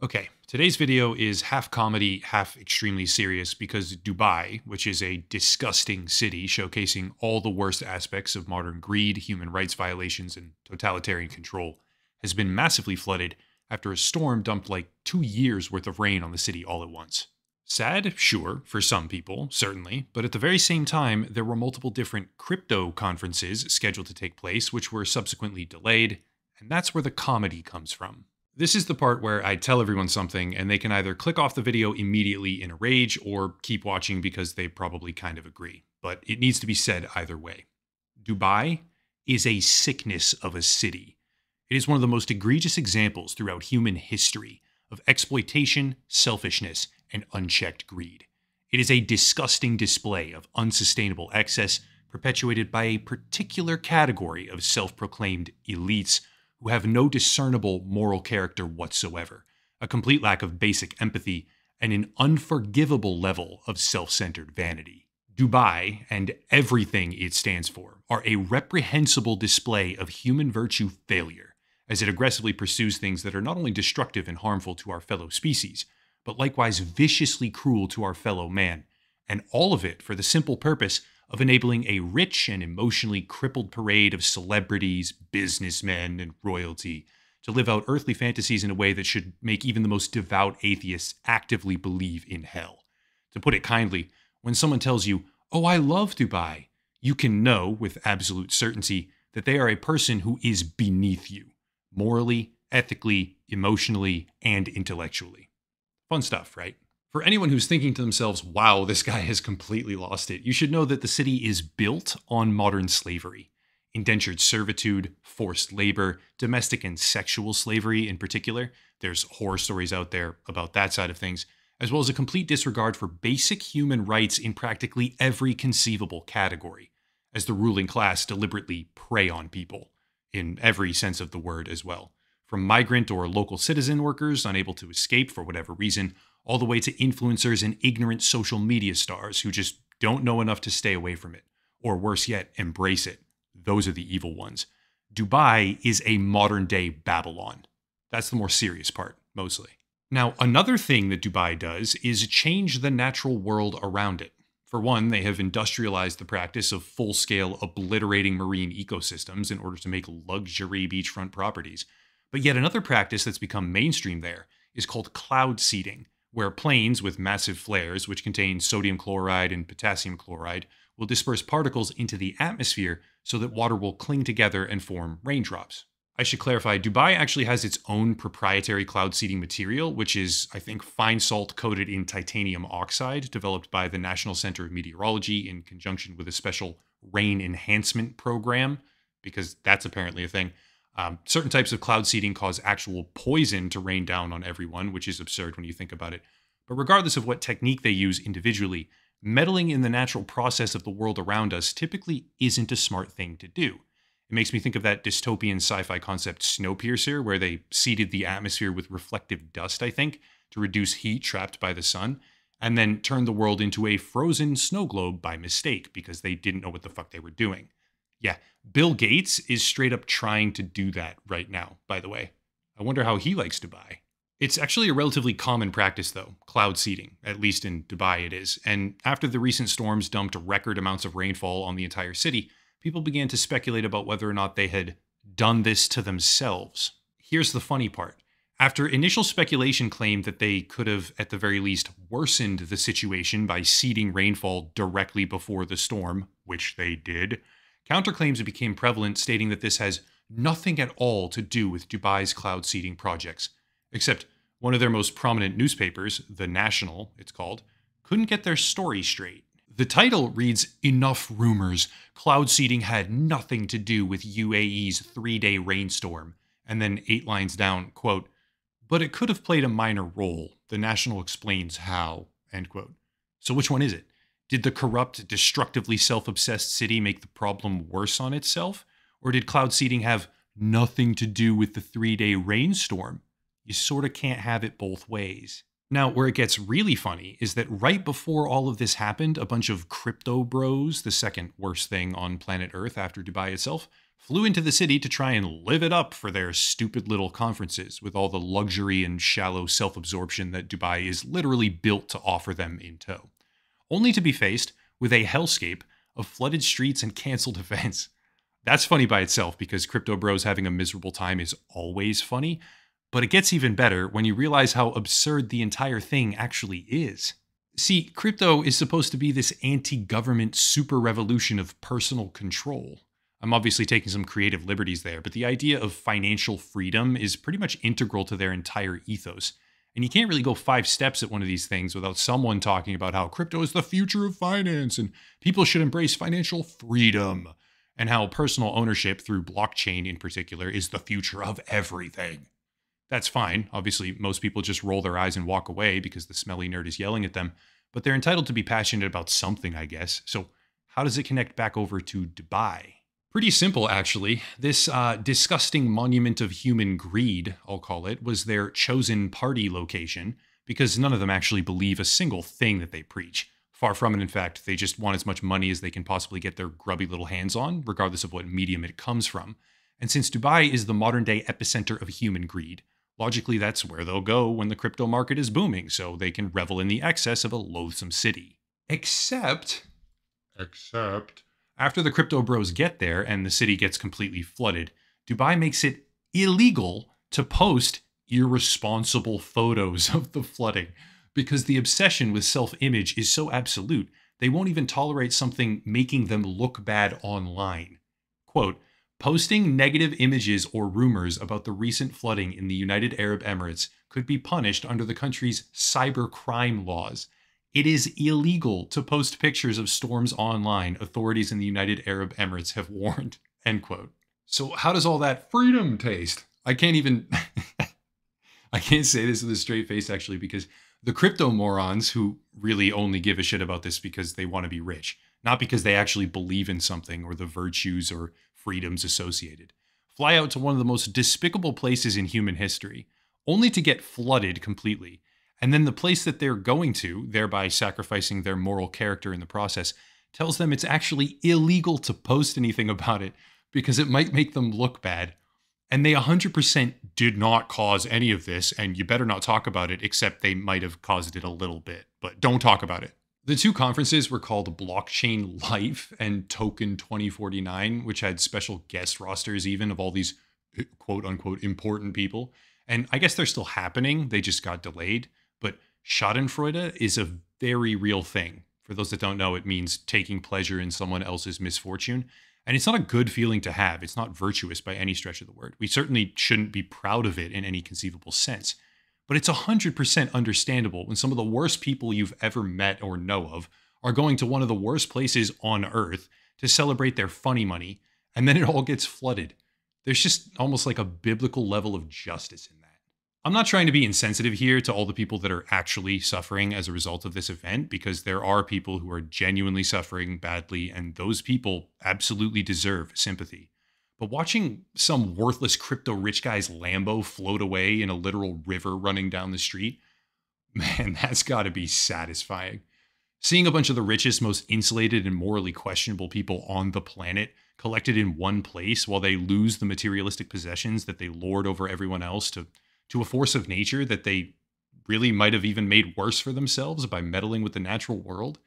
Okay, today's video is half comedy, half extremely serious because Dubai, which is a disgusting city showcasing all the worst aspects of modern greed, human rights violations, and totalitarian control, has been massively flooded after a storm dumped like 2 years worth of rain on the city all at once. Sad, sure, for some people, certainly, but at the very same time, there were multiple different crypto conferences scheduled to take place, which were subsequently delayed, and that's where the comedy comes from. This is the part where I tell everyone something and they can either click off the video immediately in a rage or keep watching because they probably kind of agree. But it needs to be said either way. Dubai is a sickness of a city. It is one of the most egregious examples throughout human history of exploitation, selfishness, and unchecked greed. It is a disgusting display of unsustainable excess perpetuated by a particular category of self-proclaimed elites who have no discernible moral character whatsoever, a complete lack of basic empathy, and an unforgivable level of self-centered vanity. Dubai, and everything it stands for, are a reprehensible display of human virtue failure, as it aggressively pursues things that are not only destructive and harmful to our fellow species, but likewise viciously cruel to our fellow man, and all of it for the simple purpose of enabling a rich and emotionally crippled parade of celebrities, businessmen, and royalty to live out earthly fantasies in a way that should make even the most devout atheists actively believe in hell. To put it kindly, when someone tells you, "Oh, I love Dubai," you can know with absolute certainty that they are a person who is beneath you, morally, ethically, emotionally, and intellectually. Fun stuff, right? For anyone who's thinking to themselves, wow, this guy has completely lost it, you should know that the city is built on modern slavery. Indentured servitude, forced labor, domestic and sexual slavery in particular. There's horror stories out there about that side of things, as well as a complete disregard for basic human rights in practically every conceivable category, as the ruling class deliberately prey on people, in every sense of the word as well. From migrant or local citizen workers unable to escape for whatever reason, all the way to influencers and ignorant social media stars who just don't know enough to stay away from it, or worse yet, embrace it. Those are the evil ones. Dubai is a modern-day Babylon. That's the more serious part, mostly. Now, another thing that Dubai does is change the natural world around it. For one, they have industrialized the practice of full-scale obliterating marine ecosystems in order to make luxury beachfront properties. But yet another practice that's become mainstream there is called cloud seeding, where planes with massive flares, which contain sodium chloride and potassium chloride, will disperse particles into the atmosphere so that water will cling together and form raindrops. I should clarify, Dubai actually has its own proprietary cloud seeding material, which is, I think, fine salt coated in titanium oxide, developed by the National Center of Meteorology in conjunction with a special rain enhancement program, because that's apparently a thing. Certain types of cloud seeding cause actual poison to rain down on everyone, which is absurd when you think about it. But regardless of what technique they use individually, meddling in the natural process of the world around us typically isn't a smart thing to do. It makes me think of that dystopian sci-fi concept Snowpiercer, where they seeded the atmosphere with reflective dust, I think, to reduce heat trapped by the sun, and then turned the world into a frozen snow globe by mistake because they didn't know what the fuck they were doing. Yeah, Bill Gates is straight up trying to do that right now, by the way. I wonder how he likes Dubai. It's actually a relatively common practice, though, cloud seeding, at least in Dubai it is. And after the recent storms dumped record amounts of rainfall on the entire city, people began to speculate about whether or not they had done this to themselves. Here's the funny part. After initial speculation claimed that they could have, at the very least, worsened the situation by seeding rainfall directly before the storm, which they did, counterclaims became prevalent, stating that this has nothing at all to do with Dubai's cloud seeding projects, except one of their most prominent newspapers, The National, it's called, couldn't get their story straight. The title reads, "Enough rumors. Cloud seeding had nothing to do with UAE's 3-day rainstorm." And then 8 lines down, quote, "But it could have played a minor role. The National explains how," end quote. So which one is it? Did the corrupt, destructively self-obsessed city make the problem worse on itself? Or did cloud seeding have nothing to do with the 3-day rainstorm? You sort of can't have it both ways. Now, where it gets really funny is that right before all of this happened, a bunch of crypto bros, the second worst thing on planet Earth after Dubai itself, flew into the city to try and live it up for their stupid little conferences with all the luxury and shallow self absorption that Dubai is literally built to offer them in tow, only to be faced with a hellscape of flooded streets and canceled events. That's funny by itself because crypto bros having a miserable time is always funny, but it gets even better when you realize how absurd the entire thing actually is. See, crypto is supposed to be this anti-government super revolution of personal control. I'm obviously taking some creative liberties there, but the idea of financial freedom is pretty much integral to their entire ethos. And you can't really go 5 steps at one of these things without someone talking about how crypto is the future of finance and people should embrace financial freedom, and how personal ownership through blockchain in particular is the future of everything. That's fine. Obviously, most people just roll their eyes and walk away because the smelly nerd is yelling at them, but they're entitled to be passionate about something, I guess. So how does it connect back over to Dubai? Pretty simple, actually. This disgusting monument of human greed, I'll call it, was their chosen party location because none of them actually believe a single thing that they preach. Far from it, in fact, they just want as much money as they can possibly get their grubby little hands on, regardless of what medium it comes from. And since Dubai is the modern-day epicenter of human greed, logically that's where they'll go when the crypto market is booming, so they can revel in the excess of a loathsome city. Except, after the crypto bros get there and the city gets completely flooded, Dubai makes it illegal to post irresponsible photos of the flooding because the obsession with self-image is so absolute, they won't even tolerate something making them look bad online. Quote, posting negative images or rumors about the recent flooding in the United Arab Emirates could be punished under the country's cybercrime laws. It is illegal to post pictures of storms online, authorities in the United Arab Emirates have warned. End quote. So how does all that freedom taste? I can't even... I can't say this with a straight face, actually, because the crypto morons who really only give a shit about this because they want to be rich, not because they actually believe in something or the virtues or freedoms associated, fly out to one of the most despicable places in human history, only to get flooded completely. And then the place that they're going to, thereby sacrificing their moral character in the process, tells them it's actually illegal to post anything about it because it might make them look bad. And they 100% did not cause any of this, and you better not talk about it, except they might have caused it a little bit, but don't talk about it. The two conferences were called Blockchain Life and Token 2049, which had special guest rosters even of all these quote-unquote important people. And I guess they're still happening, they just got delayed. But Schadenfreude is a very real thing. For those that don't know, it means taking pleasure in someone else's misfortune. And it's not a good feeling to have. It's not virtuous by any stretch of the word. We certainly shouldn't be proud of it in any conceivable sense. But it's 100% understandable when some of the worst people you've ever met or know of are going to one of the worst places on earth to celebrate their funny money, and then it all gets flooded. There's just almost like a biblical level of justice in that. I'm not trying to be insensitive here to all the people that are actually suffering as a result of this event, because there are people who are genuinely suffering badly, and those people absolutely deserve sympathy. But watching some worthless crypto rich guy's Lambo float away in a literal river running down the street, man, that's got to be satisfying. Seeing a bunch of the richest, most insulated, and morally questionable people on the planet collected in one place while they lose the materialistic possessions that they lord over everyone else to a force of nature that they really might have even made worse for themselves by meddling with the natural world,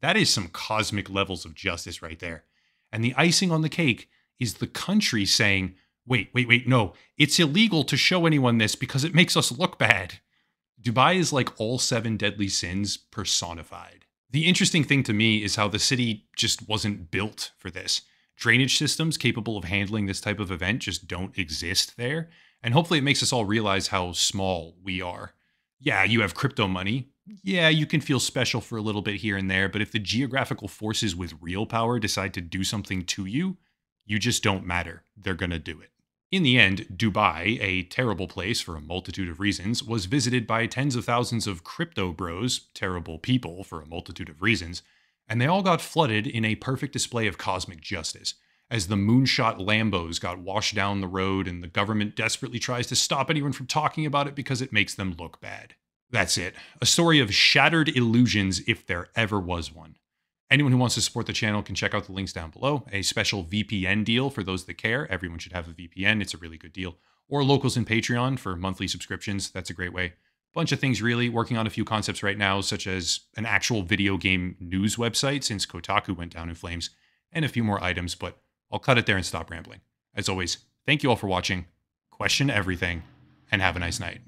that is some cosmic levels of justice right there. And the icing on the cake is the country saying, wait, no, it's illegal to show anyone this because it makes us look bad. Dubai is like all 7 deadly sins personified. The interesting thing to me is how the city just wasn't built for this. Drainage systems capable of handling this type of event just don't exist there. And hopefully it makes us all realize how small we are. Yeah, you have crypto money. Yeah, you can feel special for a little bit here and there, but if the geographical forces with real power decide to do something to you, you just don't matter. They're gonna do it. In the end, Dubai, a terrible place for a multitude of reasons, was visited by tens of thousands of crypto bros, terrible people for a multitude of reasons, and they all got flooded in a perfect display of cosmic justice, as the moonshot Lambos got washed down the road and the government desperately tries to stop anyone from talking about it because it makes them look bad. That's it. A story of shattered illusions if there ever was one. Anyone who wants to support the channel can check out the links down below. A special VPN deal for those that care. Everyone should have a VPN. It's a really good deal. Or Locals and Patreon for monthly subscriptions. That's a great way. Bunch of things really. Working on a few concepts right now, such as an actual video game news website since Kotaku went down in flames, and a few more items, but I'll cut it there and stop rambling. As always, thank you all for watching. Question everything, and have a nice night.